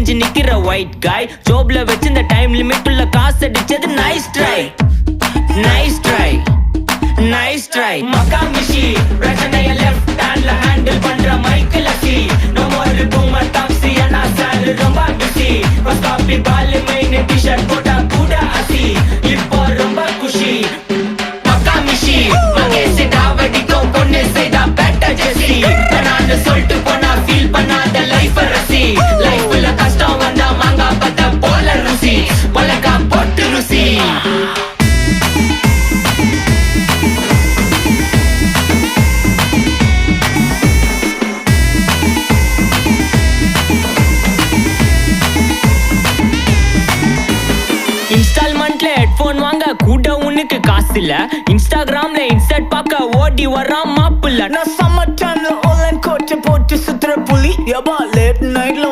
அடிச்சு நிக்கிற ஒயிட் காய் ஜோப்ல வச்சு இந்த டைம் லிமிட் உள்ள காசு அடிச்சது nice try nice try nice try மக்கா மிஷி பிரச்சனைய லெஃப்ட் ஹேண்ட்ல ஹேண்டில் பண்ற மைக்கேல் அசி நோ மோர் பூமர் டாக்ஸி அண்ணா சார் ரொம்ப பிஸி ஃபர்ஸ்ட் காப்பி பால் மெயின் டி-ஷர்ட் போட்டா கூட அசி இப்போ ரொம்ப குஷி மக்கா மிஷி மகேஷ் டாவடிக்கும் பொண்ணு செய்தா பெட்ட ஜெசி நான் சொல்லிட்டு போனா ஃபீல் பண்ணாத லைஃப் ரசி லைஃப்ல கஷ்டம் வந்தா மாங்கா பத்த போல ருசி பலகா போட்டு ருசி இன்ஸ்டால்மெண்ட்ல ஹெட்போன் வாங்க கூட உனக்கு காசு இல்ல இன்ஸ்டாகிராம்ல இன்ஸ்டர்ட் பார்க்க ஓடி வரான் மாப்பிள்ள நான் சம்மர் டைம்ல ஆன்லைன் கோட்டை போட்டு சுத்துற புலி யபா லேட் நைட்ல